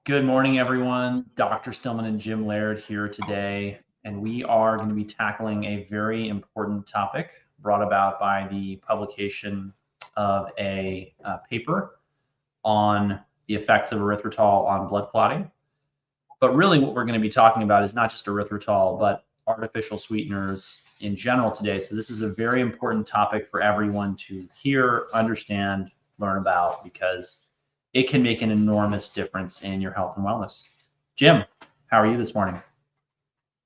Good morning, everyone. Dr. Stillman and Jim Laird here today, and we are going to be tackling a very important topic brought about by the publication of a paper on the effects of erythritol on blood clotting. But really, what we're going to be talking about is not just erythritol, but artificial sweeteners in general today. So this is a very important topic for everyone to hear, understand, learn about, because it can make an enormous difference in your health and wellness. Jim, how are you this morning?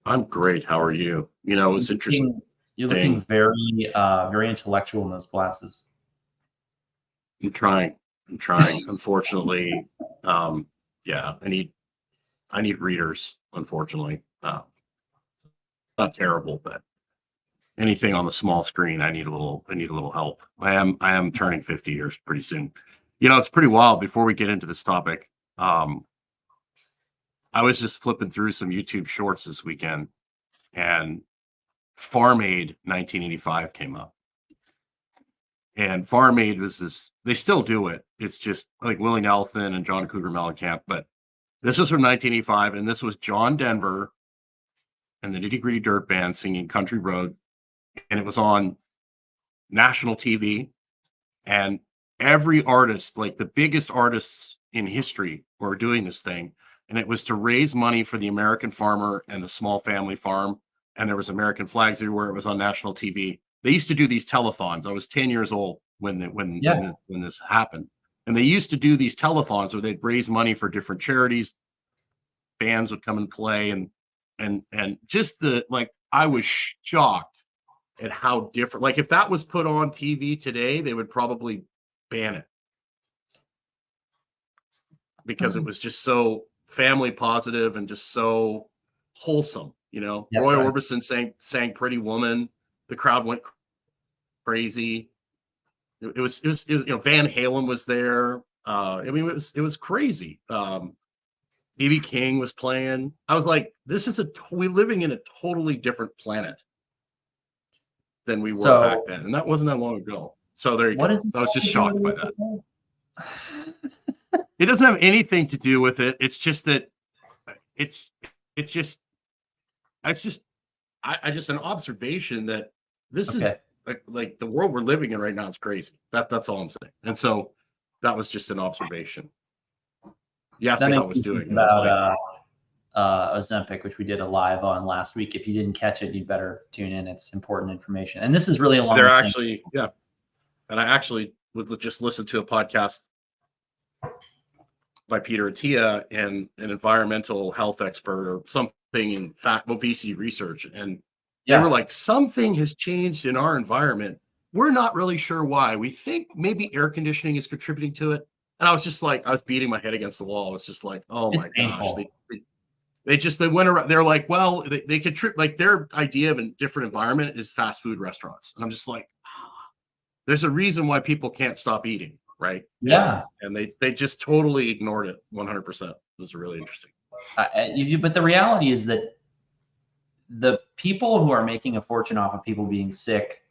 I'm great. How are you? It's interesting. You're looking very intellectual in those glasses. I'm trying. Unfortunately, yeah, I need readers. Unfortunately, not terrible, but anything on the small screen, I need a little help. I am turning 50 years pretty soon. It's pretty wild. Before we get into this topic, I was just flipping through some YouTube shorts this weekend, and Farm Aid 1985 came up. And Farm Aid was this, they still do it. It's just like Willie Nelson and John Cougar Mellencamp. But this was from 1985, and this was John Denver and the Nitty Gritty Dirt Band singing Country Road. And it was on national TV. And every artist, like the biggest artists in history, were doing this thing. And it was to raise money for the American farmer and the small family farm. And there was American flags everywhere. It was on national TV. They used to do these telethons. I was 10 years old when this happened. And they used to do these telethons where they'd raise money for different charities. Bands would come and play. And just I was shocked at how different. Like, if that was put on TV today, they would probably ban it. Because it was just so family positive and just so wholesome. Roy Orbison sang Pretty Woman. The crowd went crazy. It was Van Halen was there. It was crazy. B.B. King was playing. I was like, this is we're living in a totally different planet than we were back then. And that wasn't that long ago. So there you go. I was just shocked by that. It doesn't have anything to do with it. It's just that it's just an observation that this is like the world we're living in right now is crazy. That's all I'm saying. And so that was just an observation. You asked me how I was doing. About Ozempic, which we did a live on last week. If you didn't catch it, you'd better tune in. It's important information. And this is really along the same. Yeah. And I actually would just listen to a podcast by Peter Attia and an environmental health expert or something in obesity research. And they were like, something has changed in our environment. We're not really sure why. We think maybe air conditioning is contributing to it. And I was just like, I was beating my head against the wall. I was just like, oh my gosh. They went around. They're like, well, they contribute. Like, their idea of a different environment is fast food restaurants. And I'm just like, there's a reason why people can't stop eating. Right. Yeah. And they just totally ignored it 100%. It was really interesting. But the reality is that the people who are making a fortune off of people being sick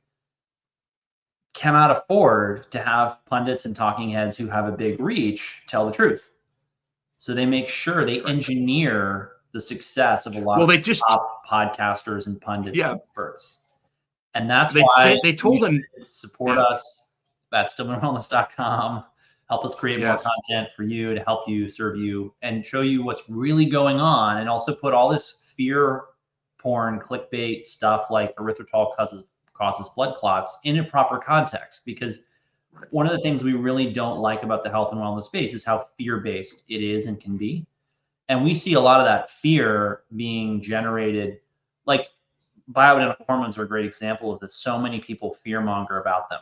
cannot afford to have pundits and talking heads who have a big reach tell the truth. So they make sure they engineer the success of a lot of top podcasters and pundits and experts. And that's why they told them support us at stillmanwellness.com. Help us create more content for you to help you, serve you, and show you what's really going on, and also put all this fear porn, clickbait stuff like erythritol causes blood clots in a proper context. Because one of the things we really don't like about the health and wellness space is how fear-based it is and can be. And we see a lot of that fear being generated, like bioidentical hormones are a great example of this. So many people fearmonger about them.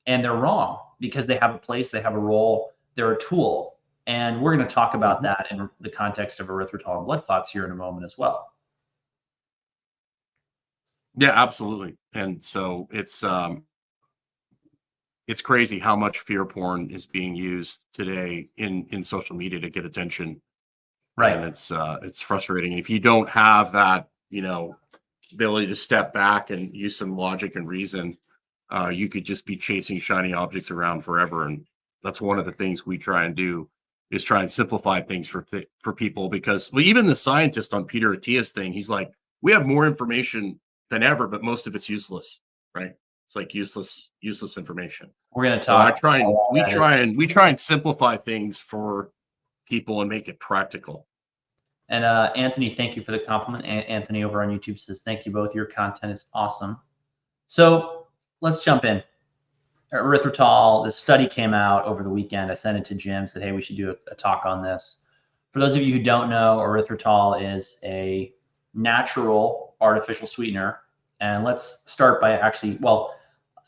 And they're wrong because they have a place, they have a role, they're a tool. And we're going to talk about that in the context of erythritol and blood clots here in a moment as well. Yeah, absolutely. And so it's crazy how much fear porn is being used today in social media to get attention. Right. And it's frustrating. And if you don't have that, ability to step back and use some logic and reason, you could just be chasing shiny objects around forever. And that's one of the things we try and do is try and simplify things for people, because even the scientist on Peter Attia's thing, he's like, we have more information than ever, but most of it's useless, right? It's like useless information. We're going to So talk. we try and simplify things for people and make it practical. And Anthony, thank you for the compliment. Anthony over on YouTube says, thank you both. Your content is awesome. So let's jump in. Erythritol, this study came out over the weekend. I sent it to Jim, said, hey, we should do a talk on this. For those of you who don't know, erythritol is a natural artificial sweetener. And let's start by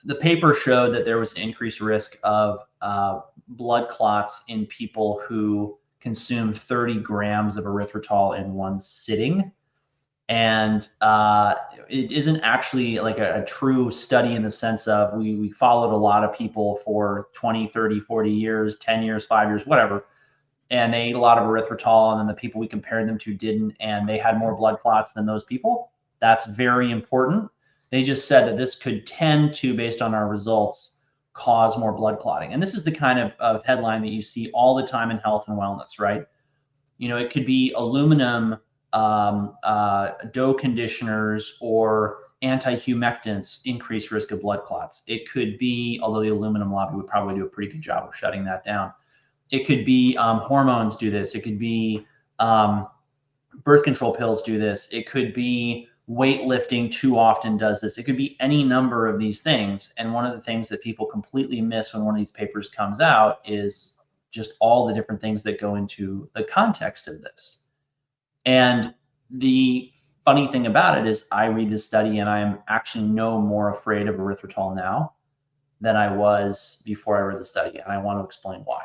the paper showed that there was increased risk of blood clots in people who consumed 30 grams of erythritol in one sitting. And it isn't actually like a true study in the sense of we followed a lot of people for 20, 30, 40 years, 10 years, 5 years, whatever. And they ate a lot of erythritol, and then the people we compared them to didn't, and they had more blood clots than those people. That's very important. They just said that this could tend to, based on our results, cause more blood clotting. And this is the kind of headline that you see all the time in health and wellness, right? You know, it could be aluminum dough conditioners or anti-humectants increase risk of blood clots. It could be, although the aluminum lobby would probably do a pretty good job of shutting that down. It could be hormones do this. It could be birth control pills do this. It could be weightlifting too often does this. It could be any number of these things. And one of the things that people completely miss when one of these papers comes out is just all the different things that go into the context of this. And the funny thing about it is I read this study and I am actually no more afraid of erythritol now than I was before I read the study. And I want to explain why.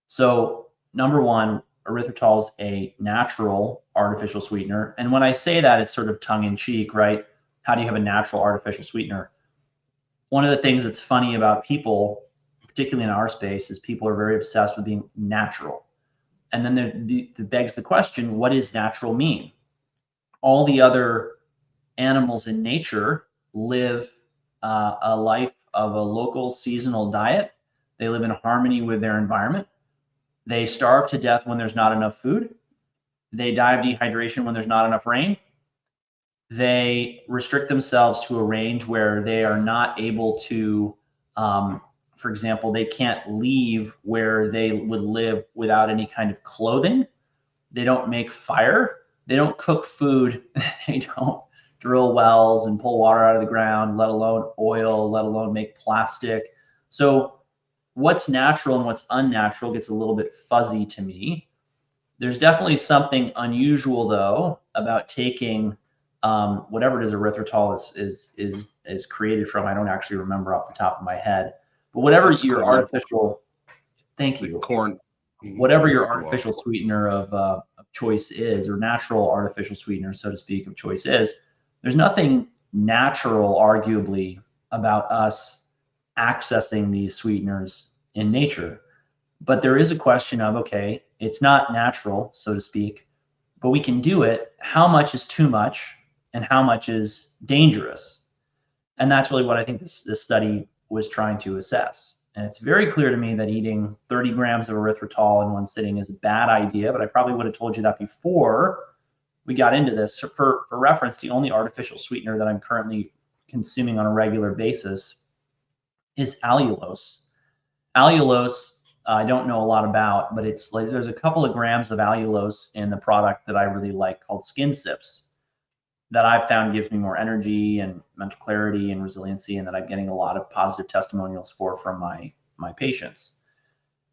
So number one, erythritol is a natural artificial sweetener. And when I say that, it's sort of tongue in cheek, right? How do you have a natural artificial sweetener? One of the things that's funny about people, particularly in our space, is people are very obsessed with being natural. And then it begs the question, what does natural mean? All the other animals in nature live a life of a local seasonal diet. They live in harmony with their environment. They starve to death when there's not enough food. They die of dehydration when there's not enough rain. They restrict themselves to a range where they are not able to, for example, they can't leave where they would live without any kind of clothing. They don't make fire. They don't cook food. They don't drill wells and pull water out of the ground, let alone oil, let alone make plastic. So what's natural and what's unnatural gets a little bit fuzzy to me. There's definitely something unusual, though, about taking whatever it is erythritol is created from. I don't actually remember off the top of my head. But whatever your artificial, thank you, corn, whatever your artificial sweetener of choice is, or natural artificial sweetener, so to speak, of choice is, there's nothing natural, arguably, about us accessing these sweeteners in nature. But there is a question of, okay, it's not natural, so to speak, but we can do it. How much is too much and how much is dangerous? And that's really what I think this study was trying to assess. And it's very clear to me that eating 30 grams of erythritol in one sitting is a bad idea, but I probably would have told you that before we got into this. For reference, the only artificial sweetener that I'm currently consuming on a regular basis is allulose. Allulose, I don't know a lot about, but it's like there's a couple of grams of allulose in the product that I really like called Skin Sips that I've found gives me more energy and mental clarity and resiliency, and that I'm getting a lot of positive testimonials from my patients.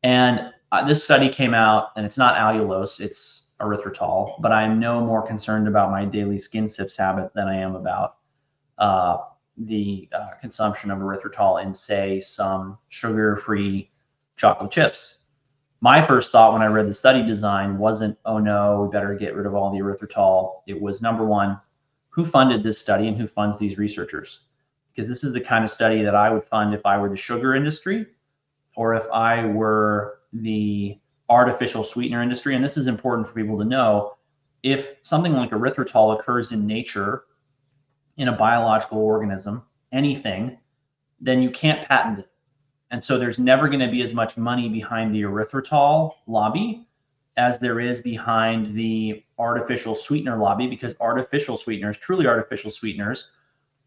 And this study came out, and it's not allulose, it's erythritol, but I'm no more concerned about my daily Skin Sips habit than I am about the consumption of erythritol in, say, some sugar-free chocolate chips. My first thought when I read the study design wasn't, oh no, we better get rid of all the erythritol. It was, number one, who funded this study and who funds these researchers? Because this is the kind of study that I would fund if I were the sugar industry or if I were the artificial sweetener industry. And this is important for people to know. If something like erythritol occurs in nature, in a biological organism, anything, then you can't patent it. And so there's never going to be as much money behind the erythritol lobby as there is behind the artificial sweetener lobby, because artificial sweeteners, truly artificial sweeteners,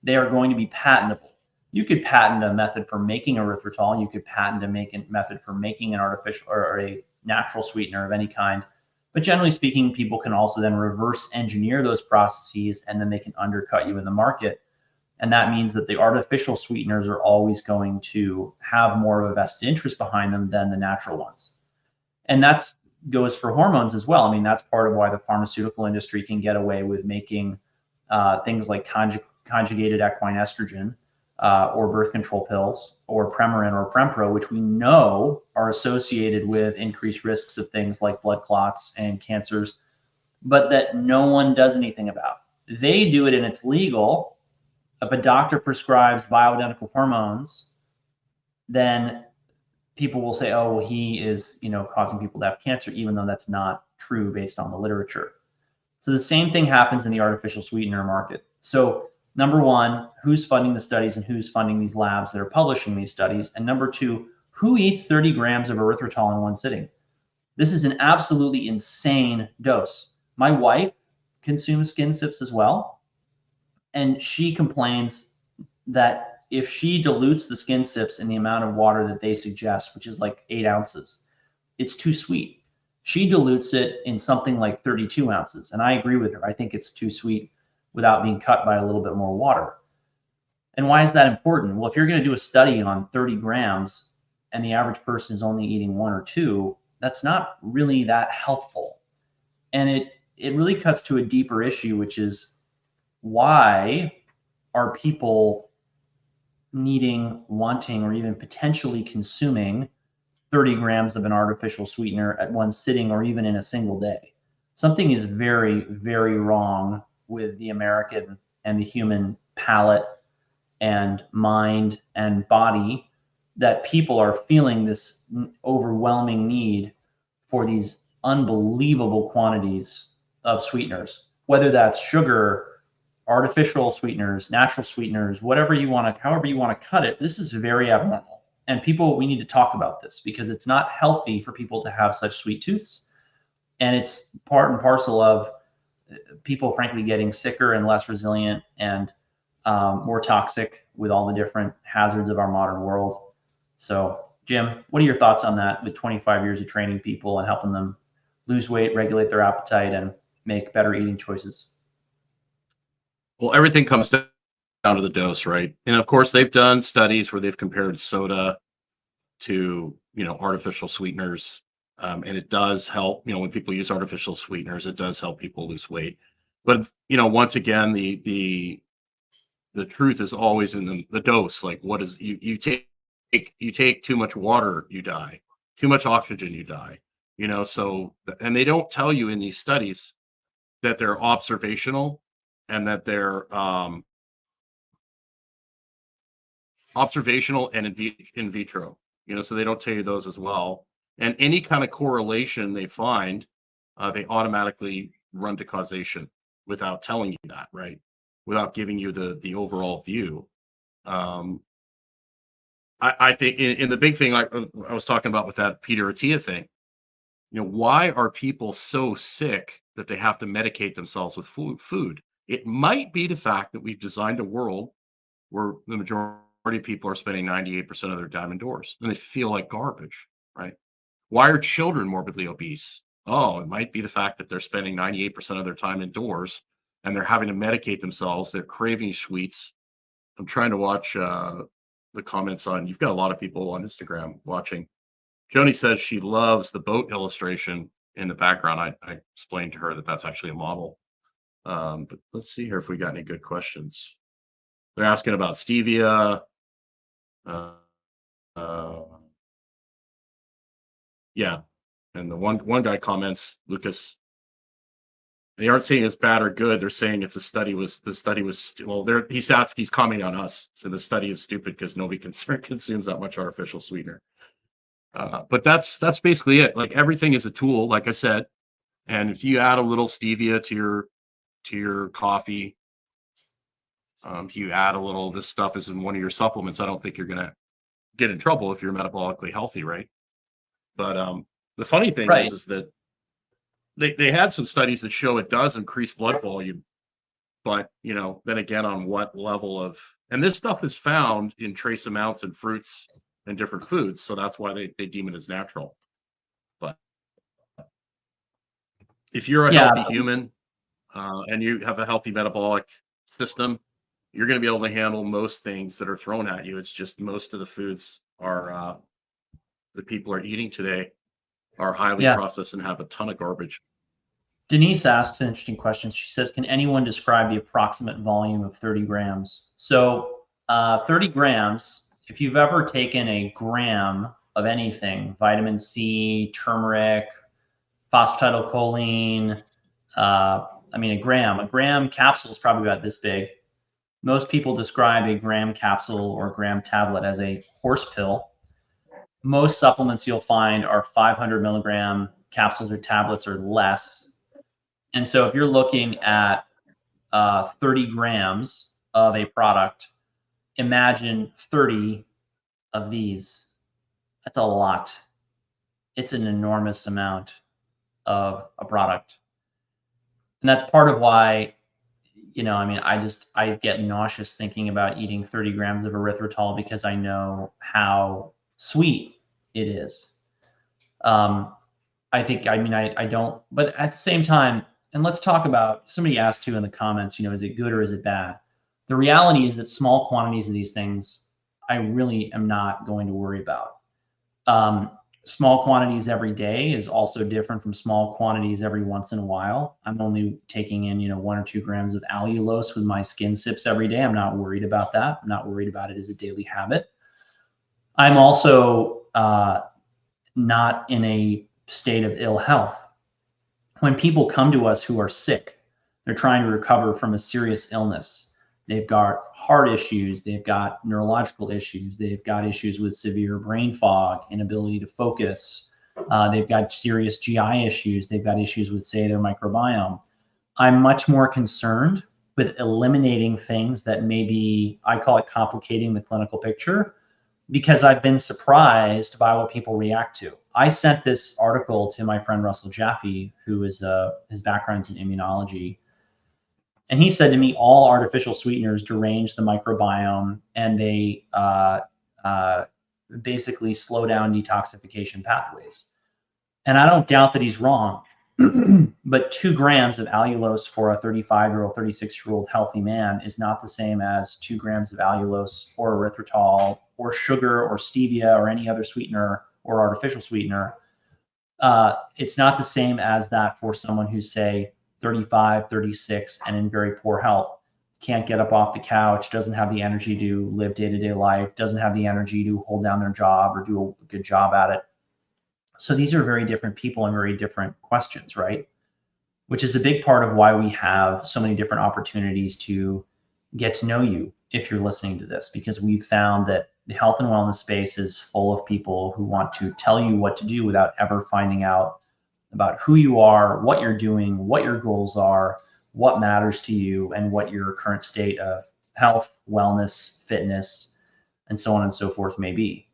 they are going to be patentable. You could patent a method for making erythritol. You could patent a method for making an artificial or a natural sweetener of any kind. But generally speaking, people can also then reverse engineer those processes, and then they can undercut you in the market. And that means that the artificial sweeteners are always going to have more of a vested interest behind them than the natural ones. And that's goes for hormones as well. I mean, that's part of why the pharmaceutical industry can get away with making things like conjugated equine estrogen or birth control pills or Premarin or Prempro, which we know are associated with increased risks of things like blood clots and cancers, but that no one does anything about. They do it and it's legal. If a doctor prescribes bioidentical hormones, then people will say, oh, well, he is, causing people to have cancer, even though that's not true based on the literature. So the same thing happens in the artificial sweetener market. So number one, who's funding the studies and who's funding these labs that are publishing these studies? And number two, who eats 30 grams of erythritol in one sitting? This is an absolutely insane dose. My wife consumes skin sips as well, and she complains that if she dilutes the skin sips in the amount of water that they suggest, which is like 8 ounces, it's too sweet. She dilutes it in something like 32 ounces. And I agree with her. I think it's too sweet without being cut by a little bit more water. And why is that important? Well, if you're going to do a study on 30 grams and the average person is only eating 1 or 2, that's not really that helpful. And it really cuts to a deeper issue, which is why are people needing, wanting, or even potentially consuming 30 grams of an artificial sweetener at one sitting or even in a single day? Something is very, very wrong with the American and the human palate and mind and body, that people are feeling this overwhelming need for these unbelievable quantities of sweeteners, whether that's sugar, artificial sweeteners, natural sweeteners, whatever you want to, however you want to cut it. This is very abnormal. And people, we need to talk about this because it's not healthy for people to have such sweet tooths. And it's part and parcel of people, frankly, getting sicker and less resilient and more toxic with all the different hazards of our modern world. So, Jim, what are your thoughts on that with 25 years of training people and helping them lose weight, regulate their appetite, and make better eating choices? Well, everything comes down to the dose, right? And of course, they've done studies where they've compared soda to, artificial sweeteners. And it does help, when people use artificial sweeteners, it does help people lose weight. But, once again, the truth is always in the dose. Like, what is you take too much water, you die. Too much oxygen, you die. So, and they don't tell you in these studies that they're observational and that they're observational and in vitro. So they don't tell you those as well. And any kind of correlation they find, they automatically run to causation without telling you that, right? Without giving you the overall view. I think in the big thing, like I was talking about with that Peter Attia thing, why are people so sick that they have to medicate themselves with food? It might be the fact that we've designed a world where the majority of people are spending 98% of their time indoors and they feel like garbage, right? Why are children morbidly obese? Oh, it might be the fact that they're spending 98% of their time indoors and they're having to medicate themselves. They're craving sweets. I'm trying to watch the comments on, you've got a lot of people on Instagram watching. Joni says she loves the boat illustration in the background. I explained to her that that's actually a model. But let's see here if we got any good questions. They're asking about stevia. Yeah. And the one guy comments, Lucas, they aren't saying it's bad or good. They're saying the study was well, he's commenting on us. So the study is stupid because nobody consumes that much artificial sweetener. But that's basically it. Like, everything is a tool, like I said. And if you add a little stevia to your coffee, if you add a little, this stuff is in one of your supplements, I don't think you're gonna get in trouble if you're metabolically healthy, right? But the funny thing Right. is that they had some studies that show it does increase blood volume, but then again, on what level of, and this stuff is found in trace amounts in fruits and different foods, so that's why they deem it as natural. But if you're a Yeah. healthy human and you have a healthy metabolic system, you're going to be able to handle most things that are thrown at you. It's just most of the foods are that people are eating today are highly Yeah. processed and have a ton of garbage. Denise asks an interesting question. She says, can anyone describe the approximate volume of 30 grams? So 30 grams, if you've ever taken a gram of anything, vitamin C, turmeric, phosphatidylcholine, I mean, a gram capsule is probably about this big. Most people describe a gram capsule or gram tablet as a horse pill. Most supplements you'll find are 500 milligram capsules or tablets or less. And so if you're looking at 30 grams of a product, imagine 30 of these. That's a lot. It's an enormous amount of a product. And that's part of why, I mean, I get nauseous thinking about eating 30 grams of erythritol because I know how sweet it is. I think, I mean, I don't, but at the same time, and let's talk about, somebody asked too in the comments, is it good or is it bad? The reality is that small quantities of these things, I really am not going to worry about. Small quantities every day is also different from small quantities every once in a while. I'm only taking in, 1 or 2 grams of allulose with my skin sips every day. I'm not worried about that. I'm not worried about it as a daily habit. I'm also not in a state of ill health. When people come to us who are sick, they're trying to recover from a serious illness. They've got heart issues, they've got neurological issues, they've got issues with severe brain fog, inability to focus, they've got serious GI issues, they've got issues with, say, their microbiome. I'm much more concerned with eliminating things that maybe, I call it complicating the clinical picture, because I've been surprised by what people react to. I sent this article to my friend Russell Jaffe, who is his background's in immunology. And he said to me, all artificial sweeteners derange the microbiome and they basically slow down detoxification pathways. And I don't doubt that he's wrong, but 2 grams of allulose for a 35-year-old, 36-year-old healthy man is not the same as 2 grams of allulose or erythritol or sugar or stevia or any other sweetener or artificial sweetener. It's not the same as that for someone who's, say, 35, 36, and in very poor health, can't get up off the couch, doesn't have the energy to live day-to-day life, doesn't have the energy to hold down their job or do a good job at it. So these are very different people and very different questions, right? Which is a big part of why we have so many different opportunities to get to know you if you're listening to this, because we've found that the health and wellness space is full of people who want to tell you what to do without ever finding out about who you are, what you're doing, what your goals are, what matters to you, and what your current state of health, wellness, fitness, and so on and so forth may be.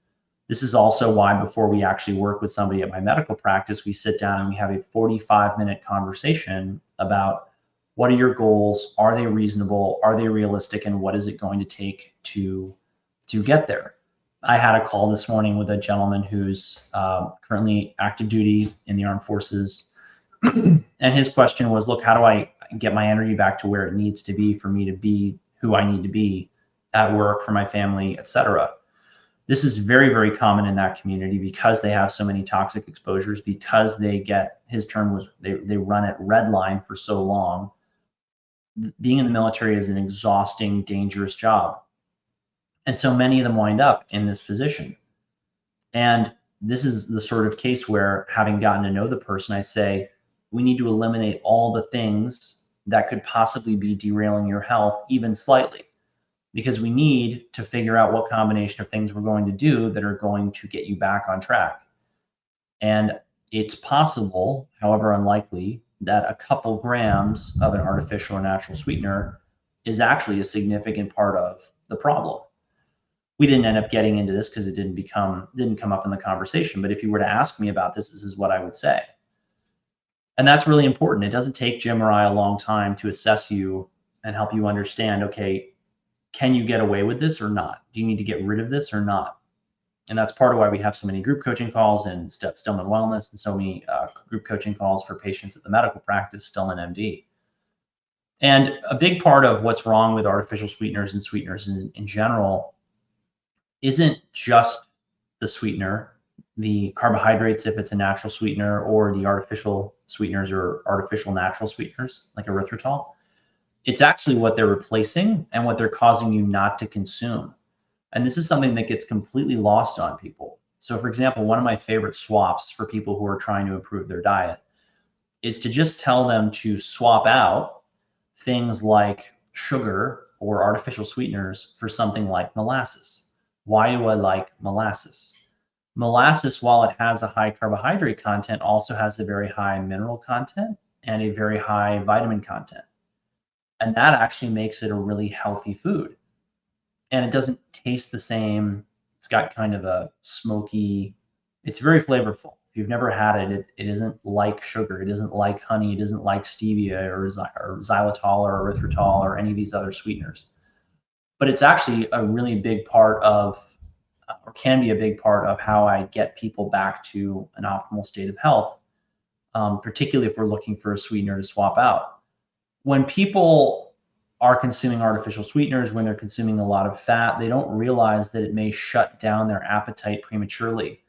This is also why before we actually work with somebody at my medical practice, we sit down and we have a 45-minute conversation about what are your goals? Are they reasonable? Are they realistic? And what is it going to take to get there? I had a call this morning with a gentleman who's currently active duty in the armed forces. And his question was, look, how do I get my energy back to where it needs to be for me to be who I need to be at work, for my family, etc.? This is very, very common in that community because they have so many toxic exposures, because they get, his term was, they run at red line for so long. Being in the military is an exhausting, dangerous job. And so many of them wind up in this position. And this is the sort of case where, having gotten to know the person, I say, we need to eliminate all the things that could possibly be derailing your health, even slightly, because we need to figure out what combination of things we're going to do that are going to get you back on track. And it's possible, however unlikely, that a couple grams of an artificial or natural sweetener is actually a significant part of the problem. We didn't end up getting into this because it didn't come up in the conversation. But if you were to ask me about this is what I would say. And that's really important. It doesn't take Jim or I a long time to assess you and help you understand, okay, can you get away with this or not? Do you need to get rid of this or not? And that's part of why we have so many group coaching calls in Stillman Wellness and so many group coaching calls for patients at the medical practice, Stillman MD. And a big part of what's wrong with artificial sweeteners and sweeteners in general isn't just the sweetener, the carbohydrates if it's a natural sweetener, or the artificial sweeteners or artificial natural sweeteners like erythritol. It's actually what they're replacing and what they're causing you not to consume. And this is something that gets completely lost on people. So for example, one of my favorite swaps for people who are trying to improve their diet is to just tell them to swap out things like sugar or artificial sweeteners for something like molasses. Why do I like molasses? Molasses, while it has a high carbohydrate content, also has a very high mineral content and a very high vitamin content. And that actually makes it a really healthy food. And it doesn't taste the same. It's got kind of a smoky, it's very flavorful. If you've never had it, it isn't like sugar. It isn't like honey. It isn't like stevia or xylitol or erythritol or any of these other sweeteners. But it's actually a really big part of, or can be a big part of how I get people back to an optimal state of health, particularly if we're looking for a sweetener to swap out. When people are consuming artificial sweeteners, when they're consuming a lot of fat, they don't realize that it may shut down their appetite prematurely.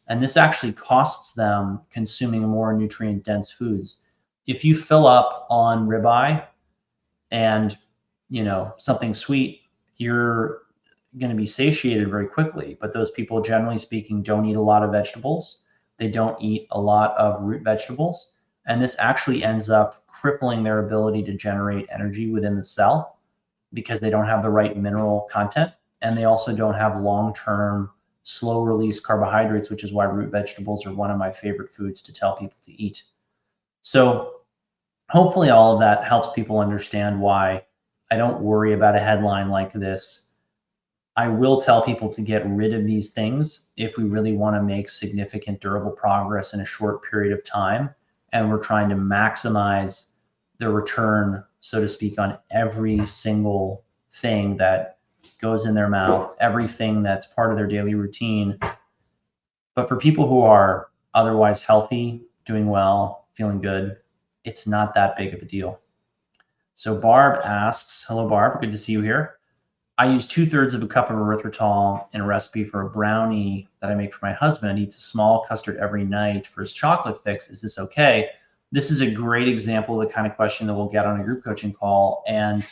And this actually costs them consuming more nutrient-dense foods. If you fill up on ribeye and, something sweet, you're going to be satiated very quickly. But those people, generally speaking, don't eat a lot of vegetables. They don't eat a lot of root vegetables. And this actually ends up crippling their ability to generate energy within the cell because they don't have the right mineral content. And they also don't have long-term slow release carbohydrates, which is why root vegetables are one of my favorite foods to tell people to eat. So hopefully all of that helps people understand why I don't worry about a headline like this. I will tell people to get rid of these things if we really want to make significant durable progress in a short period of time. And we're trying to maximize the return, so to speak, on every single thing that goes in their mouth, everything that's part of their daily routine. But for people who are otherwise healthy, doing well, feeling good, it's not that big of a deal. So Barb asks, hello, Barb, good to see you here. I use 2/3 of a cup of erythritol in a recipe for a brownie that I make for my husband. He eats a small custard every night for his chocolate fix. Is this okay? This is a great example of the kind of question that we'll get on a group coaching call. And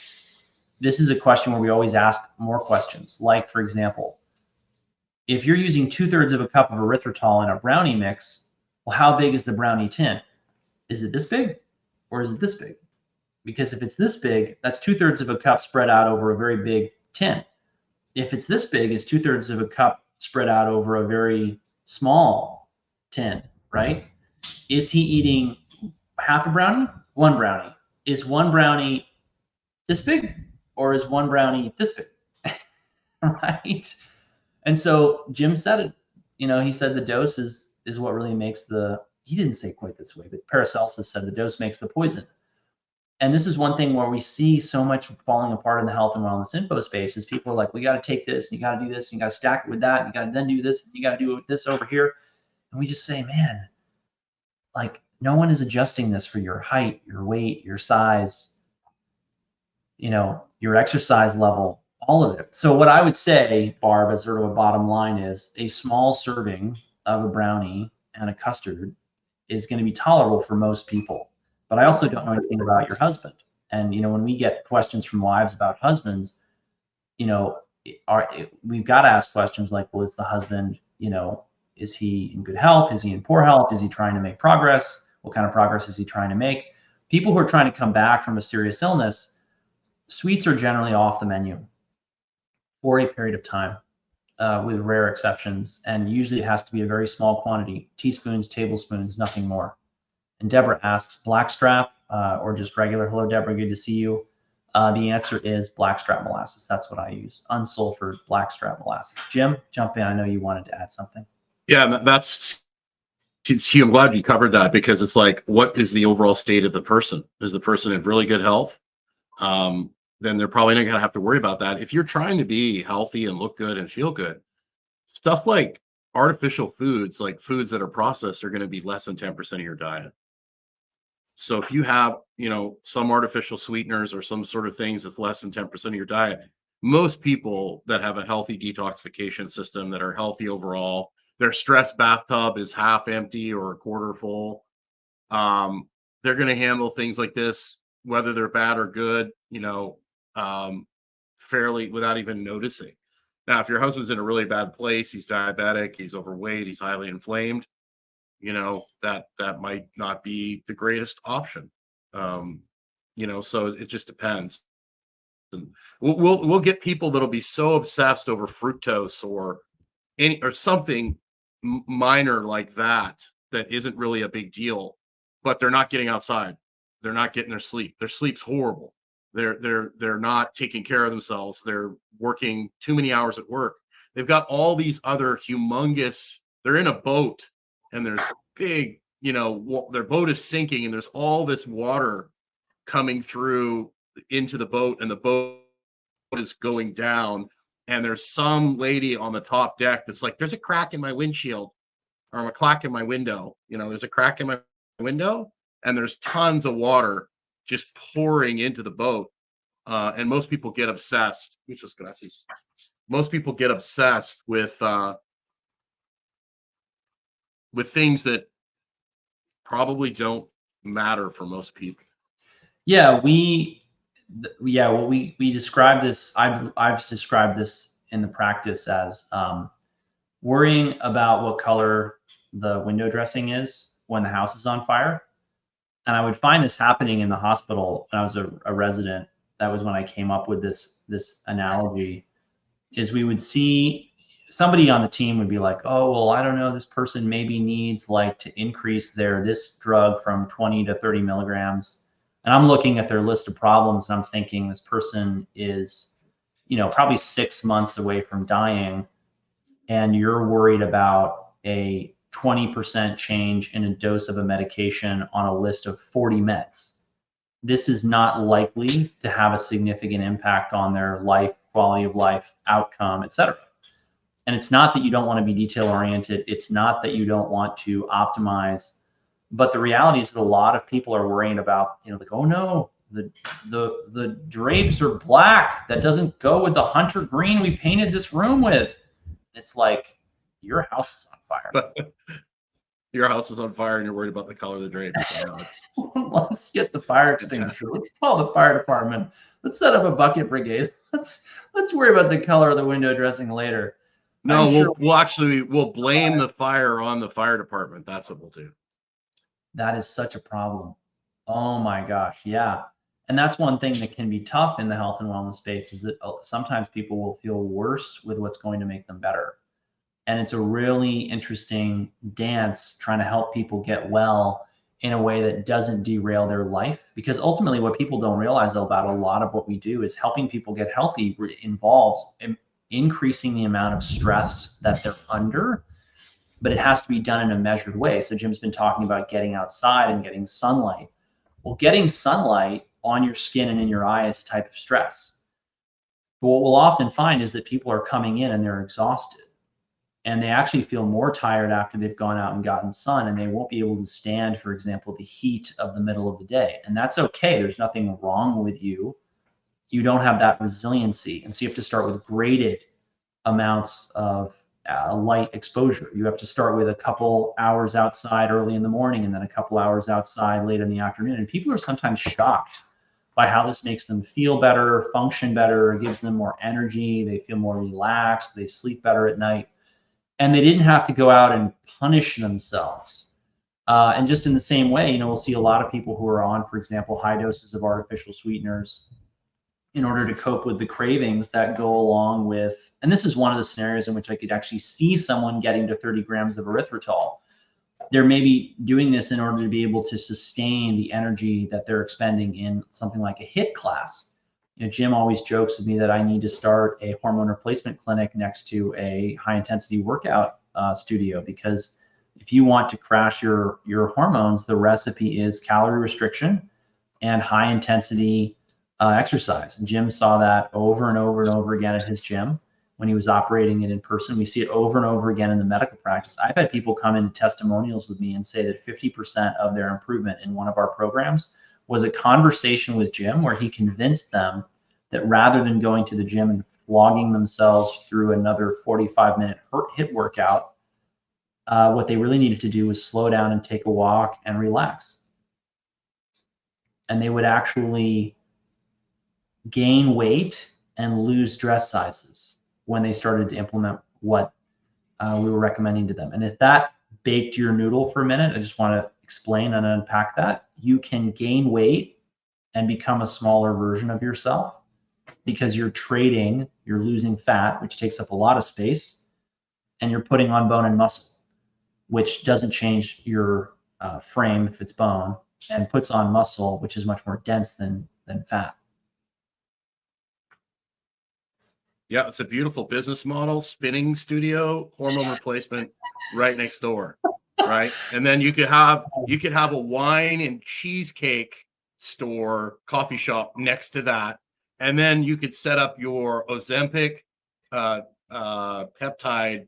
this is a question where we always ask more questions. Like, for example, if you're using 2/3 of a cup of erythritol in a brownie mix, well, how big is the brownie tin? Is it this big or is it this big? Because if it's this big, that's 2/3 of a cup spread out over a very big tin. If it's this big, it's 2/3 of a cup spread out over a very small tin, right? Is he eating half a brownie? One brownie. Is one brownie this big or is one brownie this big? Right? And so Jim said it, he said the dose is what really makes he didn't say quite this way, but Paracelsus said the dose makes the poison. And this is one thing where we see so much falling apart in the health and wellness info space is people are like, we got to take this and you got to do this and you got to stack it with that. And you got to then do this. And you got to do this over here. And we just say, man, like no one is adjusting this for your height, your weight, your size, your exercise level, all of it. So what I would say, Barb, as sort of a bottom line is a small serving of a brownie and a custard is going to be tolerable for most people. But I also don't know anything about your husband. And, when we get questions from wives about husbands, we've got to ask questions like, well, is the husband, is he in good health? Is he in poor health? Is he trying to make progress? What kind of progress is he trying to make? People who are trying to come back from a serious illness, sweets are generally off the menu for a period of time, with rare exceptions. And usually it has to be a very small quantity, teaspoons, tablespoons, nothing more. And Deborah asks, blackstrap or just regular? Hello, Deborah, good to see you. The answer is blackstrap molasses. That's what I use. Unsulfured blackstrap molasses. Jim, jump in. I know you wanted to add something. Yeah, I'm glad you covered that, because it's like, what is the overall state of the person? Is the person in really good health? Then they're probably not going to have to worry about that. If you're trying to be healthy and look good and feel good, stuff like artificial foods, like foods that are processed, are going to be less than 10% of your diet. So if you have, some artificial sweeteners or some sort of things that's less than 10% of your diet, most people that have a healthy detoxification system, that are healthy overall, their stress bathtub is half empty or a quarter full. They're going to handle things like this, whether they're bad or good, fairly, without even noticing. Now, if your husband's in a really bad place, he's diabetic, he's overweight, he's highly inflamed, that might not be the greatest option. So it just depends. And we'll get people that'll be so obsessed over fructose or something minor like that isn't really a big deal, but they're not getting outside. They're not getting their sleep. Their sleep's horrible. They're not taking care of themselves. They're working too many hours at work. They've got all these other humongous, they're in a boat and there's big, their boat is sinking and there's all this water coming through into the boat, and the boat is going down, and there's some lady on the top deck that's like, there's a crack in my windshield, or a crack in my window. There's a crack in my window, and there's tons of water just pouring into the boat. And most people get obsessed. Most people get obsessed with things that probably don't matter for most people. Yeah, we describe this. I've described this in the practice as worrying about what color the window dressing is when the house is on fire. And I would find this happening in the hospital when I was a resident. That was when I came up with this analogy. Is we would see somebody on the team would be like, oh, well, I don't know, this person maybe needs to increase this drug from 20 to 30 milligrams. And I'm looking at their list of problems and I'm thinking this person is, probably 6 months away from dying. And you're worried about a 20% change in a dose of a medication on a list of 40 meds. This is not likely to have a significant impact on their life, quality of life, outcome, etc. And it's not that you don't want to be detail oriented. It's not that you don't want to optimize. But the reality is that a lot of people are worrying about, oh no, the drapes are black. That doesn't go with the hunter green we painted this room with. It's like, your house is on fire. Your house is on fire and you're worried about the color of the drapes. Let's get the fire extinguisher. Let's call the fire department. Let's set up a bucket brigade. Let's worry about the color of the window dressing later. No, we'll blame the fire on the fire department. That's what we'll do. That is such a problem. Oh my gosh, yeah. And that's one thing that can be tough in the health and wellness space, is that sometimes people will feel worse with what's going to make them better. And it's a really interesting dance trying to help people get well in a way that doesn't derail their life. Because ultimately what people don't realize about a lot of what we do is helping people get healthy involves increasing the amount of stress that they're under, but it has to be done in a measured way. So Jim's been talking about getting outside and getting sunlight. Well, getting sunlight on your skin and in your eye is a type of stress. But what we'll often find is that people are coming in and they're exhausted. And they actually feel more tired after they've gone out and gotten sun, and they won't be able to stand, for example, the heat of the middle of the day. And that's okay. There's nothing wrong with you. You don't have that resiliency. And so you have to start with graded amounts of light exposure. You have to start with a couple hours outside early in the morning and then a couple hours outside late in the afternoon. And people are sometimes shocked by how this makes them feel better, function better, gives them more energy. They feel more relaxed. They sleep better at night. And they didn't have to go out and punish themselves. And just in the same way, we'll see a lot of people who are on, for example, high doses of artificial sweeteners in order to cope with the cravings that go along with, and this is one of the scenarios in which I could actually see someone getting to 30 grams of erythritol. They're maybe doing this in order to be able to sustain the energy that they're expending in something like a HIIT class. Jim always jokes with me that I need to start a hormone replacement clinic next to a high intensity workout studio, because if you want to crash your hormones, the recipe is calorie restriction and high intensity exercise. And Jim saw that over and over and over again at his gym when he was operating it in person. We see it over and over again in the medical practice. I've had people come in testimonials with me and say that 50% of their improvement in one of our programs was a conversation with Jim where he convinced them that rather than going to the gym and flogging themselves through another 45-minute HIIT workout, what they really needed to do was slow down and take a walk and relax. And they would actually gain weight and lose dress sizes when they started to implement what we were recommending to them. And if that baked your noodle for a minute, I just want to explain and unpack that. You can gain weight and become a smaller version of yourself because you're losing fat, which takes up a lot of space, and you're putting on bone and muscle, which doesn't change your frame if it's bone, and puts on muscle, which is much more dense than fat. Yeah, it's a beautiful business model. Spinning studio, hormone replacement, right next door, right? And then you could have a wine and cheesecake store, coffee shop next to that, and then you could set up your Ozempic, peptide,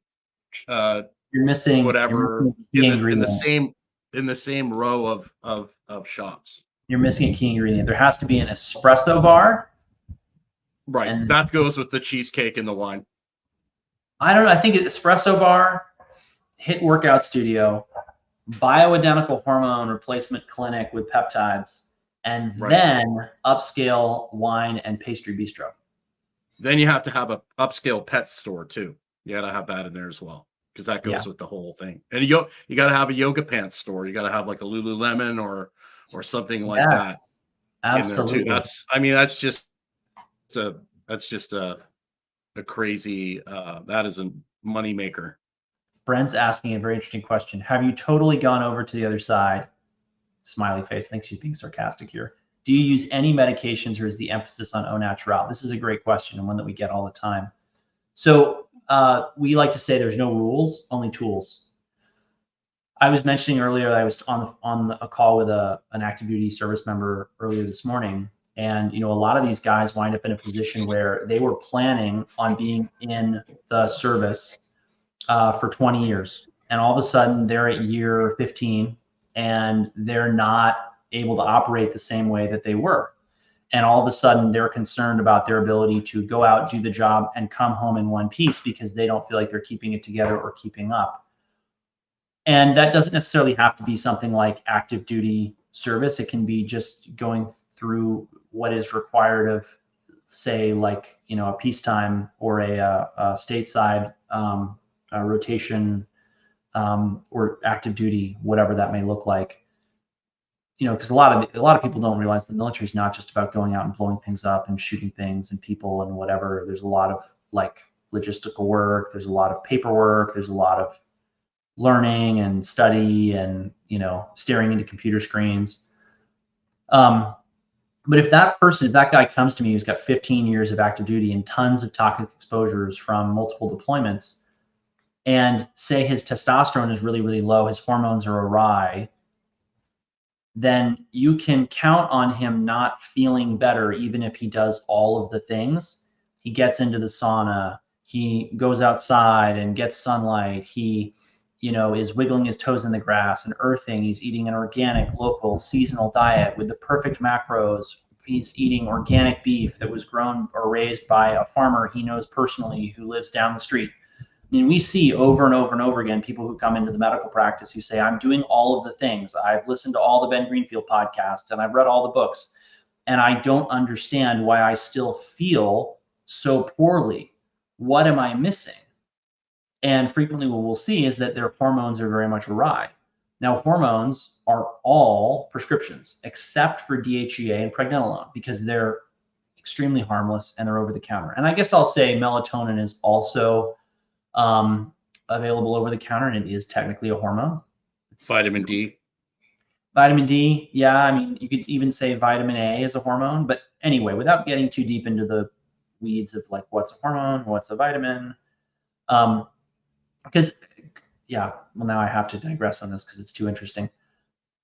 You're missing whatever in the same row of shops. You're missing a key ingredient. There has to be an espresso bar. Right. And that goes with the cheesecake and the wine. I don't know. I think espresso bar, HIIT workout studio, bioidentical hormone replacement clinic with peptides, and then upscale wine and pastry bistro. Then you have to have a upscale pet store too. You got to have that in there as well, because that goes with the whole thing. And you got to have a yoga pants store. You got to have like a Lululemon or something like that. Absolutely. In there too. That's just a crazy. That is a money maker. Brent's asking a very interesting question. Have you totally gone over to the other side? Smiley face. I think she's being sarcastic here. Do you use any medications, or is the emphasis on au naturel? This is a great question and one that we get all the time. So we like to say there's no rules, only tools. I was mentioning earlier that I was on a call with an active duty service member earlier this morning. And, a lot of these guys wind up in a position where they were planning on being in the service for 20 years. And all of a sudden they're at year 15 and they're not able to operate the same way that they were. And all of a sudden they're concerned about their ability to go out, do the job, and come home in one piece because they don't feel like they're keeping it together or keeping up. And that doesn't necessarily have to be something like active duty service. It can be just going through what is required of, say, like, a peacetime or a stateside rotation or active duty, whatever that may look like. Because a lot of people don't realize the military is not just about going out and blowing things up and shooting things and people and whatever. There's a lot of like logistical work. There's a lot of paperwork. There's a lot of learning and study and, staring into computer screens. But if that guy comes to me who's got 15 years of active duty and tons of toxic exposures from multiple deployments, and say his testosterone is really, really low, his hormones are awry, then you can count on him not feeling better even if he does all of the things. He gets into the sauna, he goes outside and gets sunlight, he is wiggling his toes in the grass and earthing. He's eating an organic, local, seasonal diet with the perfect macros. He's eating organic beef that was grown or raised by a farmer he knows personally who lives down the street. I mean, we see over and over and over again people who come into the medical practice who say, I'm doing all of the things. I've listened to all the Ben Greenfield podcasts and I've read all the books, and I don't understand why I still feel so poorly. What am I missing? And frequently what we'll see is that their hormones are very much awry. Now, hormones are all prescriptions except for DHEA and pregnenolone because they're extremely harmless and they're over the counter. And I guess I'll say melatonin is also available over the counter, and it is technically a hormone. It's vitamin D. Vitamin D, yeah. I mean, you could even say vitamin A is a hormone, but anyway, without getting too deep into the weeds of like what's a hormone, what's a vitamin, because yeah, well now I have to digress on this because it's too interesting.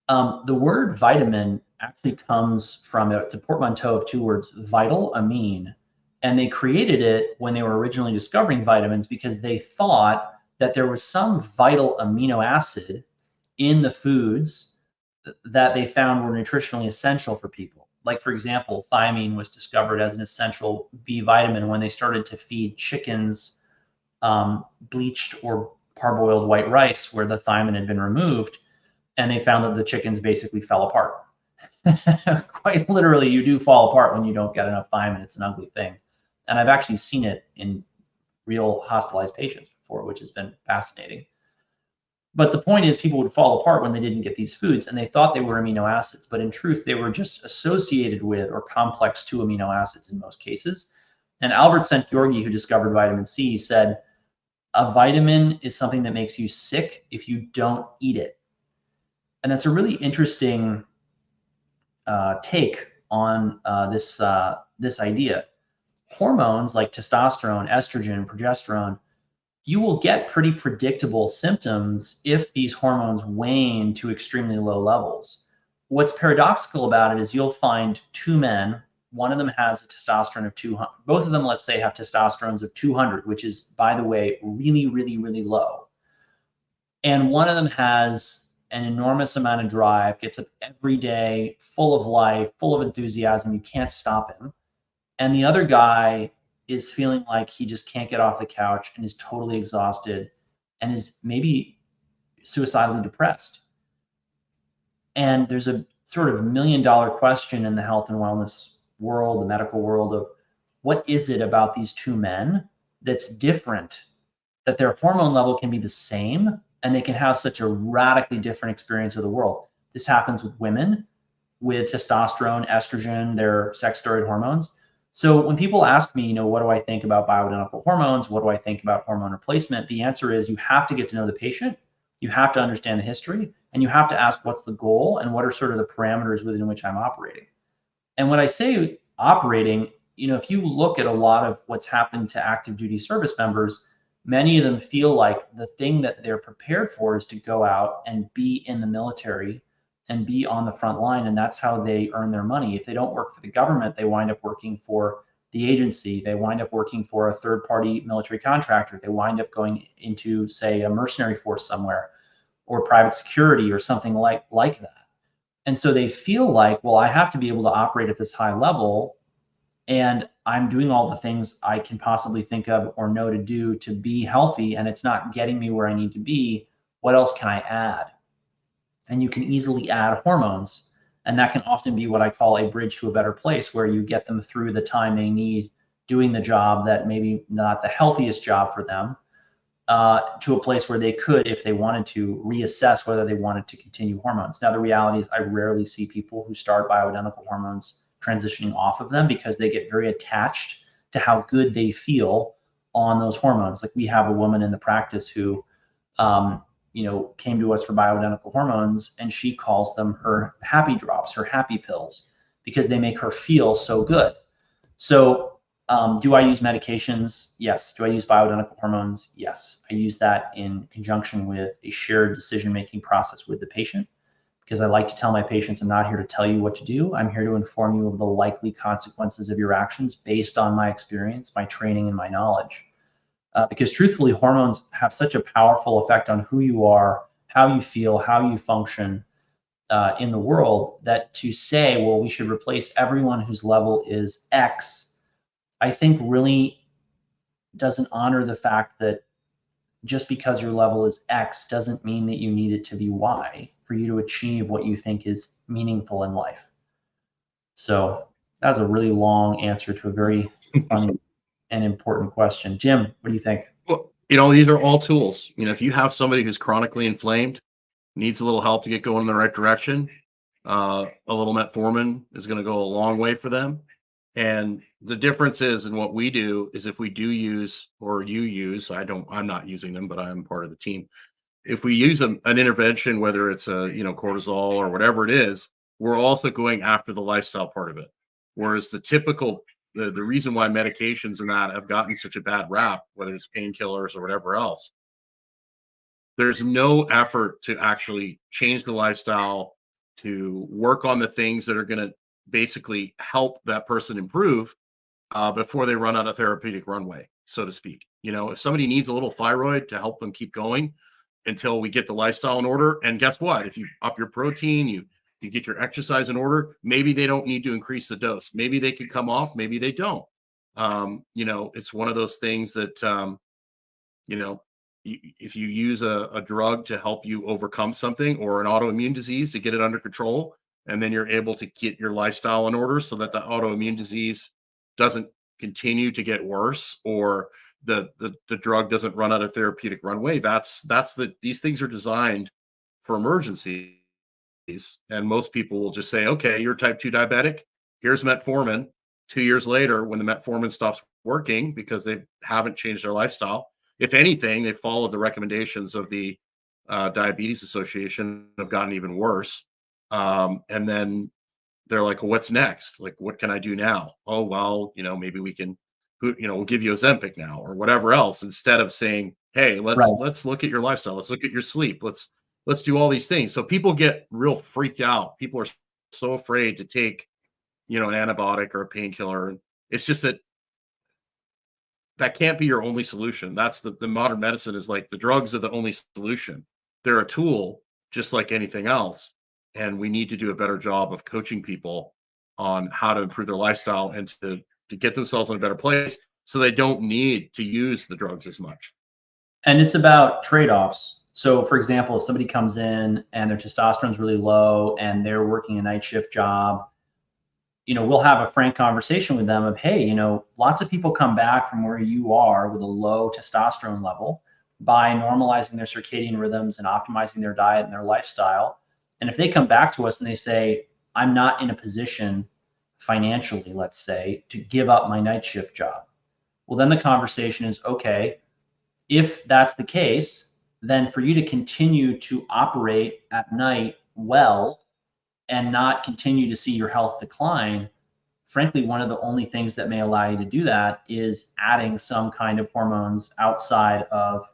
The word vitamin actually comes from, it's a portmanteau of two words, vital, amine. And they created it when they were originally discovering vitamins because they thought that there was some vital amino acid in the foods that they found were nutritionally essential for people. Like, for example, thiamine was discovered as an essential B vitamin when they started to feed chickens bleached or parboiled white rice where the thiamine had been removed, and they found that the chickens basically fell apart. Quite literally, you do fall apart when you don't get enough thiamine. It's an ugly thing. And I've actually seen it in real hospitalized patients before, which has been fascinating. But the point is, people would fall apart when they didn't get these foods, and they thought they were amino acids, but in truth, they were just associated with or complex to amino acids in most cases. And Albert Szent-Györgyi, who discovered vitamin C, said, a vitamin is something that makes you sick if you don't eat it. And that's a really interesting take on this idea. Hormones like testosterone, estrogen, progesterone, you will get pretty predictable symptoms if these hormones wane to extremely low levels. What's paradoxical about it is you'll find two men, one of them has a testosterone of 200. Both of them, let's say, have testosterones of 200, which is, by the way, really, really, really low. And one of them has an enormous amount of drive, gets up every day, full of life, full of enthusiasm. You can't stop him. And the other guy is feeling like he just can't get off the couch and is totally exhausted and is maybe suicidally depressed. And there's a sort of $1 million question in the health and wellness world, the medical world, of what is it about these two men that's different, that their hormone level can be the same and they can have such a radically different experience of the world. This happens with women with testosterone, estrogen, their sex steroid hormones. So when people ask me, what do I think about bioidentical hormones? What do I think about hormone replacement? The answer is you have to get to know the patient, you have to understand the history, and you have to ask what's the goal and what are sort of the parameters within which I'm operating. And when I say operating, if you look at a lot of what's happened to active duty service members, many of them feel like the thing that they're prepared for is to go out and be in the military and be on the front line. And that's how they earn their money. If they don't work for the government, they wind up working for the agency. They wind up working for a third-party military contractor. They wind up going into, say, a mercenary force somewhere or private security or something like that. And so they feel like, well, I have to be able to operate at this high level, and I'm doing all the things I can possibly think of or know to do to be healthy, and it's not getting me where I need to be. What else can I add? And you can easily add hormones. And that can often be what I call a bridge to a better place, where you get them through the time they need doing the job that maybe not the healthiest job for them, to a place where they could, if they wanted to, reassess whether they wanted to continue hormones. Now, the reality is I rarely see people who start bioidentical hormones transitioning off of them because they get very attached to how good they feel on those hormones. Like, we have a woman in the practice who came to us for bioidentical hormones, and she calls them her happy drops, her happy pills, because they make her feel so good. So do I use medications? Yes. Do I use bioidentical hormones? Yes. I use that in conjunction with a shared decision-making process with the patient, because I like to tell my patients, I'm not here to tell you what to do. I'm here to inform you of the likely consequences of your actions based on my experience, my training, and my knowledge. Because truthfully, hormones have such a powerful effect on who you are, how you feel, how you function in the world, that to say, well, we should replace everyone whose level is X, I think really doesn't honor the fact that just because your level is X doesn't mean that you need it to be Y for you to achieve what you think is meaningful in life. So that's a really long answer to a very funny and important question. Jim, what do you think? Well, these are all tools. If you have somebody who's chronically inflamed, needs a little help to get going in the right direction, a little metformin is going to go a long way for them. And the difference is in what we do is, if we do use, or you use, I'm not using them, but I'm part of the team. If we use an intervention, whether it's a, cortisol or whatever it is, we're also going after the lifestyle part of it. Whereas the typical, the reason why medications and that have gotten such a bad rap, whether it's painkillers or whatever else, there's no effort to actually change the lifestyle, to work on the things that are going to basically help that person improve before they run out of therapeutic runway, so to speak. You know, if somebody needs a little thyroid to help them keep going until we get the lifestyle in order, and guess what? If you up your protein, you get your exercise in order, maybe they don't need to increase the dose. Maybe they could come off, maybe they don't. You know, it's one of those things that, you know, if you use a drug to help you overcome something or an autoimmune disease to get it under control, and then you're able to get your lifestyle in order so that the autoimmune disease doesn't continue to get worse, or the drug doesn't run out of therapeutic runway. These things are designed for emergencies. And most people will just say, okay, you're type 2 diabetic. Here's metformin. 2 years later, when the metformin stops working because they haven't changed their lifestyle, if anything, they followed the recommendations of the Diabetes Association, have gotten even worse. And then they're like, well, what's next? Like, what can I do now? Oh, well, you know, maybe we can, you know, we'll give you Ozempic now or whatever else, instead of saying, hey, let's look at your lifestyle. Let's look at your sleep. Let's do all these things. So people get real freaked out. People are so afraid to take, you know, an antibiotic or a painkiller. It's just that can't be your only solution. That's the modern medicine is like the drugs are the only solution. They're a tool just like anything else. And we need to do a better job of coaching people on how to improve their lifestyle and to get themselves in a better place so they don't need to use the drugs as much. And it's about trade-offs. So for example, if somebody comes in and their testosterone's really low and they're working a night shift job, you know, we'll have a frank conversation with them of, hey, you know, lots of people come back from where you are with a low testosterone level by normalizing their circadian rhythms and optimizing their diet and their lifestyle. And if they come back to us and they say, I'm not in a position financially, let's say, to give up my night shift job, well, then the conversation is, okay, if that's the case, then for you to continue to operate at night well and not continue to see your health decline, frankly, one of the only things that may allow you to do that is adding some kind of hormones outside of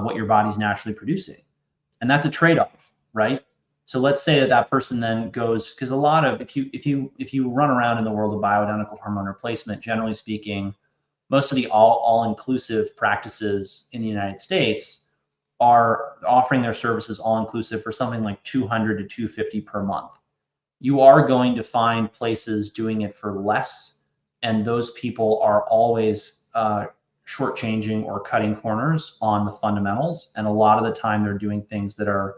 what your body's naturally producing. And that's a trade-off, right? So let's say that person then goes, because a lot of, if you run around in the world of bioidentical hormone replacement, generally speaking, most of the all-inclusive practices in the United States are offering their services all-inclusive for something like $200 to $250 per month. You are going to find places doing it for less, and those people are always shortchanging or cutting corners on the fundamentals. And a lot of the time, they're doing things that are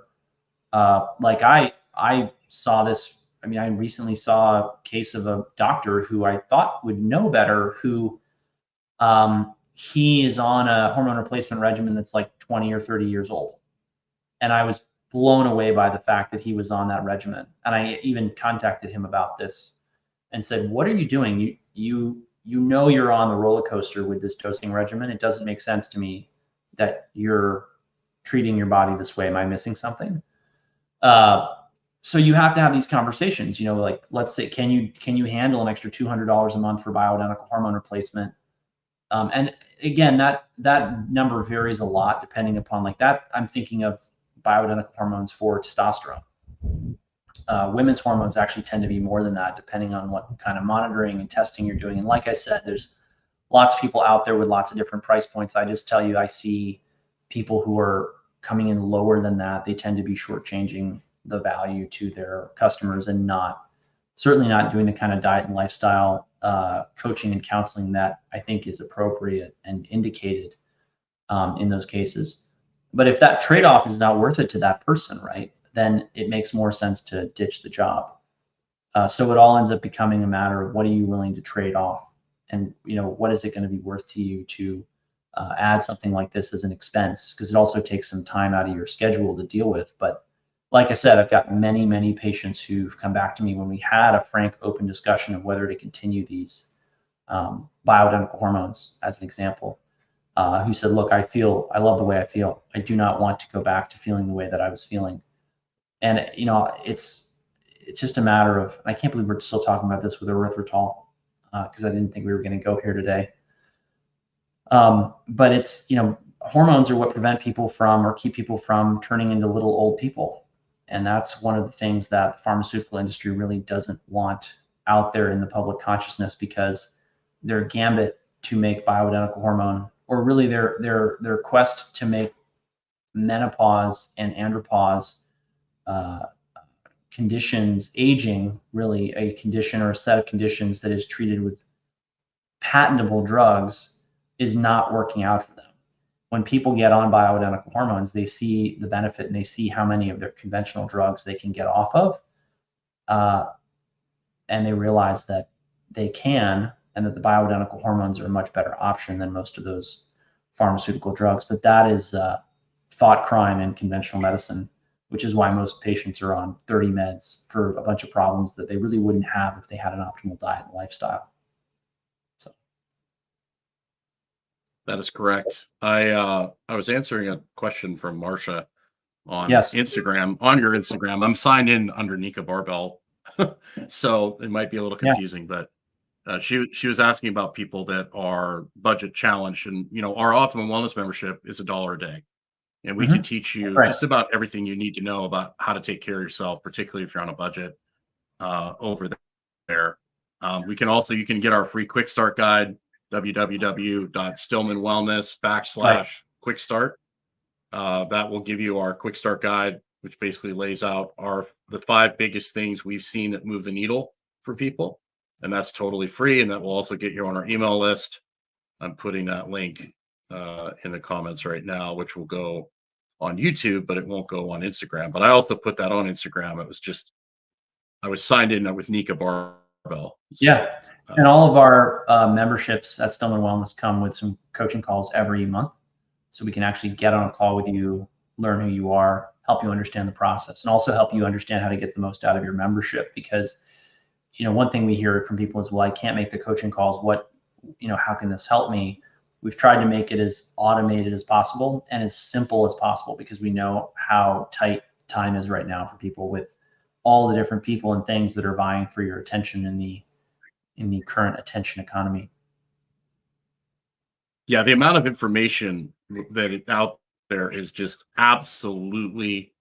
like I saw this. I mean, I recently saw a case of a doctor who I thought would know better, who he is on a hormone replacement regimen that's like 20 or 30 years old. And I was blown away by the fact that he was on that regimen. And I even contacted him about this and said, what are you doing? You know you're on the roller coaster with this dosing regimen. It doesn't make sense to me that you're treating your body this way. Am I missing something? So you have to have these conversations, you know, like, let's say, can you handle an extra $200 a month for bioidentical hormone replacement? And again, that number varies a lot depending upon, like, that I'm thinking of bioidentical hormones for testosterone. Women's hormones actually tend to be more than that, depending on what kind of monitoring and testing you're doing. And like I said, there's lots of people out there with lots of different price points. I just tell you, I see people who are coming in lower than that. They tend to be shortchanging the value to their customers and certainly not doing the kind of diet and lifestyle coaching and counseling that I think is appropriate and indicated in those cases. But if that trade-off is not worth it to that person, right, then it makes more sense to ditch the job. So it all ends up becoming a matter of, what are you willing to trade off? And, you know, what is it going to be worth to you to add something like this as an expense? Because it also takes some time out of your schedule to deal with. But like I said, I've got many, many patients who've come back to me when we had a frank, open discussion of whether to continue these bioidentical hormones, as an example, who said, look, I love the way I feel. I do not want to go back to feeling the way that I was feeling. And, you know, it's just a matter of, I can't believe we're still talking about this with erythritol, because I didn't think we were going to go here today. But it's, hormones are what prevent people from, or keep people from turning into little old people. And that's one of the things that the pharmaceutical industry really doesn't want out there in the public consciousness, because their gambit to make bioidentical hormone, or really their quest to make menopause and andropause conditions, aging, really a condition or a set of conditions that is treated with patentable drugs, is not working out for them. When people get on bioidentical hormones, they see the benefit and they see how many of their conventional drugs they can get off of. And they realize that they can, and that the bioidentical hormones are a much better option than most of those pharmaceutical drugs. But that is thought crime in conventional medicine, which is why most patients are on 30 meds for a bunch of problems that they really wouldn't have if they had an optimal diet and lifestyle. So that is correct. I was answering a question from Marsha on Instagram, on your Instagram. I'm signed in under Nika Barbell, so it might be a little confusing, but she was asking about people that are budget challenged, and our Optimum Wellness membership is $1 a day, and we can teach you just about everything you need to know about how to take care of yourself, particularly if you're on a budget over there. You can get our free quick start guide, www.stillmanwellness.com/quick start. That will give you our quick start guide, which basically lays out the 5 biggest things we've seen that move the needle for people. And that's totally free. And that will also get you on our email list. I'm putting that link in the comments right now, which will go on YouTube, but it won't go on Instagram. But I also put that on Instagram. I was signed in with Nika Barbell. So, and all of our memberships at Stillman Wellness come with some coaching calls every month. So we can actually get on a call with you, learn who you are, help you understand the process, and also help you understand how to get the most out of your membership. Because, one thing we hear from people is, well, I can't make the coaching calls. How can this help me? We've tried to make it as automated as possible and as simple as possible, because we know how tight time is right now for people, with all the different people and things that are vying for your attention in the current attention economy. Yeah, the amount of information that is out there is just absolutely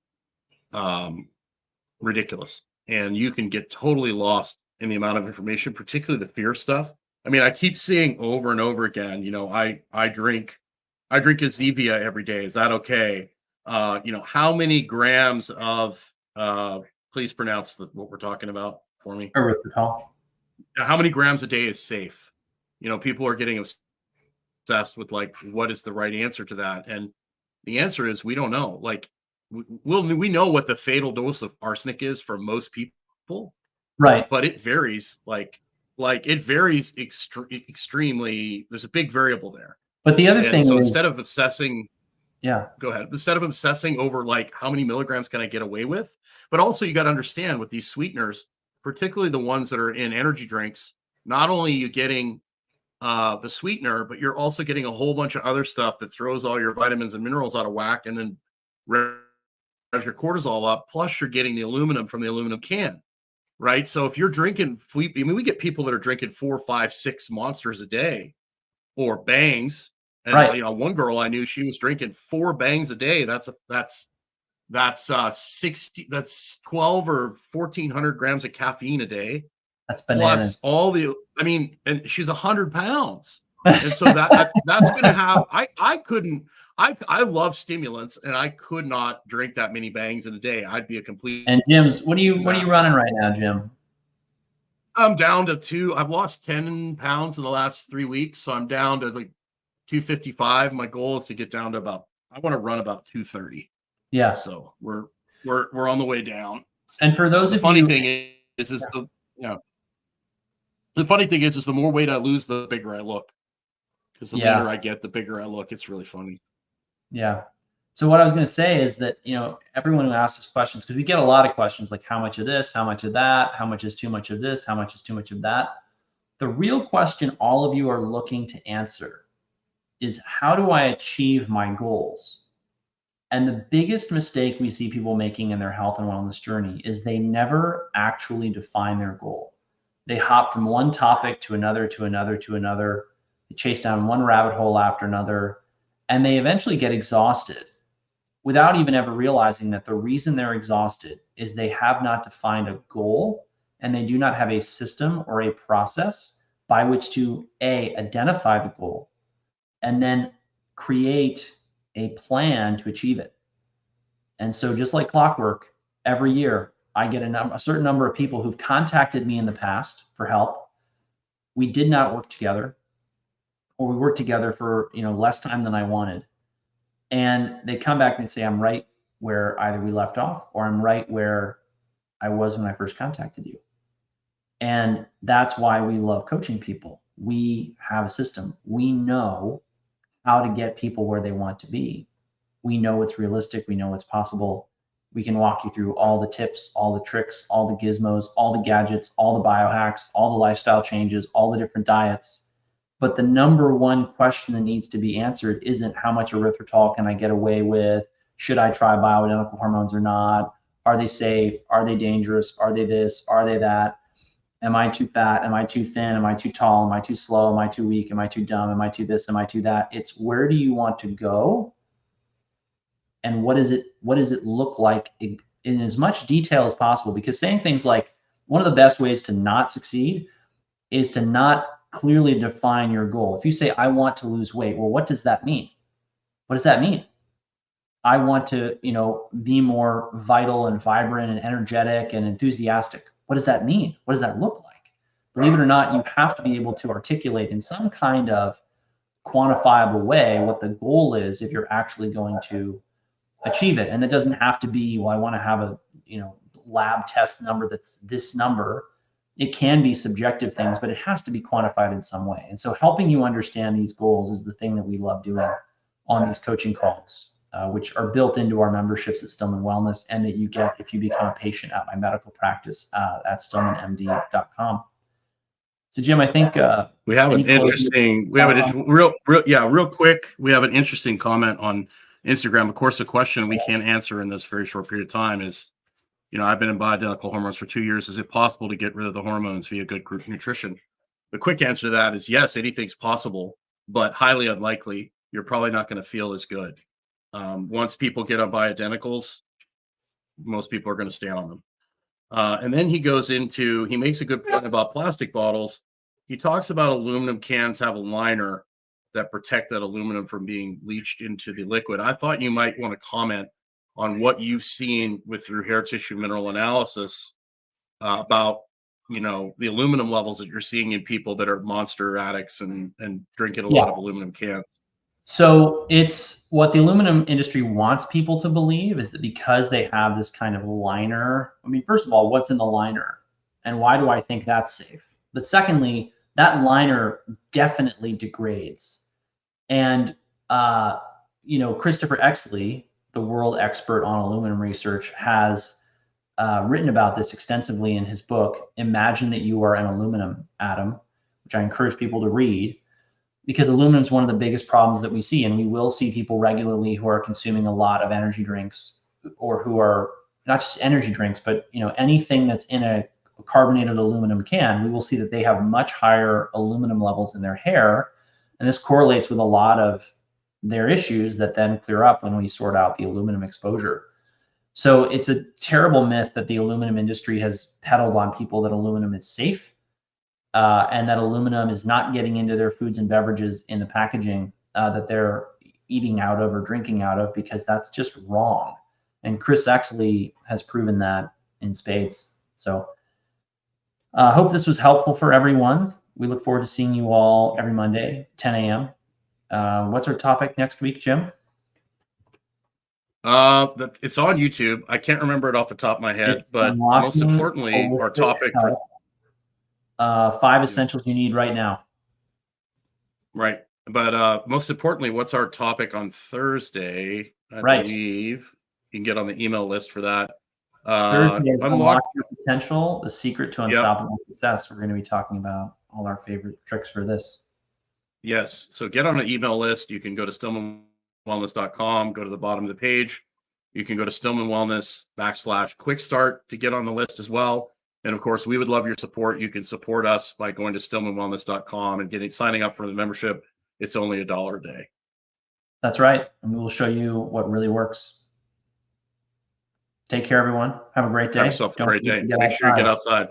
ridiculous. And you can get totally lost in the amount of information, particularly the fear stuff. I mean, I keep seeing over and over again, I drink a Zevia every day. Is that okay? How many grams of, please pronounce what we're talking about for me. Erythritol. How many grams a day is safe? People are getting obsessed with what is the right answer to that, and the answer is we don't know. We know what the fatal dose of arsenic is for most people, right? But it varies. It varies extremely. There's a big variable there. But the other thing is, instead of obsessing, go ahead. Instead of obsessing over how many milligrams can I get away with, but also you got to understand with these sweeteners, particularly the ones that are in energy drinks, not only are you getting the sweetener, but you're also getting a whole bunch of other stuff that throws all your vitamins and minerals out of whack, and then revs your cortisol up. Plus, you're getting the aluminum from the aluminum can, right? So if you're drinking, we get people that are drinking 4, 5, 6 monsters a day, or bangs. And one girl I knew, she was drinking 4 bangs a day. That's 60. That's 12 or 1,400 grams of caffeine a day. That's bananas. Plus all and she's 100 pounds. And so that's going to have, I love stimulants, and I could not drink that many bangs in a day. I'd be a complete. And Jim's, what are you running right now, Jim? I'm down to 2. I've lost 10 pounds in the last 3 weeks. So I'm down to 255. My goal is to get down to I want to run about 230. Yeah. So we're on the way down. And for those the funny thing is the funny thing is the more weight I lose, the bigger I look. Because the leaner I get, the bigger I look. It's really funny. Yeah. So what I was going to say is that, everyone who asks us questions, because we get a lot of questions like, how much of this, how much of that, how much is too much of this, how much is too much of that. The real question all of you are looking to answer is, how do I achieve my goals? And the biggest mistake we see people making in their health and wellness journey is they never actually define their goal. They hop from one topic to another, to another, to another. They chase down one rabbit hole after another, and they eventually get exhausted without even ever realizing that the reason they're exhausted is they have not defined a goal and they do not have a system or a process by which to identify the goal and then create a plan to achieve it. And so just like clockwork, every year I get a certain number of people who've contacted me in the past for help. We did not work together, or we worked together for less time than I wanted. And they come back and they say, I'm right where either we left off or I'm right where I was when I first contacted you. And that's why we love coaching people. We have a system. We know how to get people where they want to be. We know what's realistic. We know what's possible. We can walk you through all the tips, all the tricks, all the gizmos, all the gadgets, all the biohacks, all the lifestyle changes, all the different diets. But the number one question that needs to be answered isn't how much erythritol can I get away with? Should I try bioidentical hormones or not? Are they safe? Are they dangerous? Are they this? Are they that? Am I too fat? Am I too thin? Am I too tall? Am I too slow? Am I too weak? Am I too dumb? Am I too this? Am I too that? It's where do you want to go? And what does it look like in as much detail as possible? Because saying things like, one of the best ways to not succeed is to not clearly define your goal. If you say, I want to lose weight, well, what does that mean? What does that mean? I want to, be more vital and vibrant and energetic and enthusiastic. What does that mean? What does that look like? Believe it or not, you have to be able to articulate in some kind of quantifiable way what the goal is if you're actually going to achieve it. And it doesn't have to be, well, I want to have a, lab test number that's this number. It can be subjective things, but it has to be quantified in some way. And so helping you understand these goals is the thing that we love doing on these coaching calls, which are built into our memberships at Stillman Wellness and that you get if you become a patient at my medical practice at stillmanmd.com. So Jim, I think we have an interesting, real quick. We have an interesting comment on Instagram. Of course, the question we can't answer in this very short period of time is, I've been in bioidentical hormones for 2 years. Is it possible to get rid of the hormones via good group nutrition? The quick answer to that is yes, anything's possible, but highly unlikely. You're probably not going to feel as good. Once people get on bioidenticals, most people are going to stay on them. And then he makes a good point about plastic bottles. He talks about aluminum cans have a liner that protect that aluminum from being leached into the liquid. I thought you might want to comment on what you've seen with your hair tissue mineral analysis about, the aluminum levels that you're seeing in people that are monster addicts and drinking a lot of aluminum cans. So it's what the aluminum industry wants people to believe is that because they have this kind of liner, I mean, first of all, what's in the liner and why do I think that's safe? But secondly, that liner definitely degrades. And, Christopher Exley, the world expert on aluminum research, has written about this extensively in his book, Imagine That You Are an Aluminum Atom, which I encourage people to read, because aluminum is one of the biggest problems that we see. And we will see people regularly who are consuming a lot of energy drinks, or who are not just energy drinks, but anything that's in a carbonated aluminum can, we will see that they have much higher aluminum levels in their hair. And this correlates with a lot of their issues that then clear up when we sort out the aluminum exposure. So it's a terrible myth that the aluminum industry has peddled on people that aluminum is safe, and that aluminum is not getting into their foods and beverages in the packaging that they're eating out of or drinking out of, because that's just wrong. And Chris Exley has proven that in spades. So I hope this was helpful for everyone. We look forward to seeing you all every Monday, 10 a.m. What's our topic next week, Jim? It's on YouTube. I can't remember it off the top of my head, but most importantly, our topic for 5 essentials you need right now. Right. But most importantly, what's our topic on Thursday? I believe you can get on the email list for that. Thursday is Unlock Your Potential, the secret to unstoppable success. We're going to be talking about all our favorite tricks for this. Yes. So get on the email list. You can go to Stillman stillmanwellness.com. Go to the bottom of the page. You can go to Stillman Wellness /Quick Start to get on the list as well. And of course, we would love your support. You can support us by going to stillmanwellness.com and signing up for the membership. It's only $1 a day. That's right. And we will show you what really works. Take care, everyone. Have a great day. Have yourself a great day. Make sure you get outside.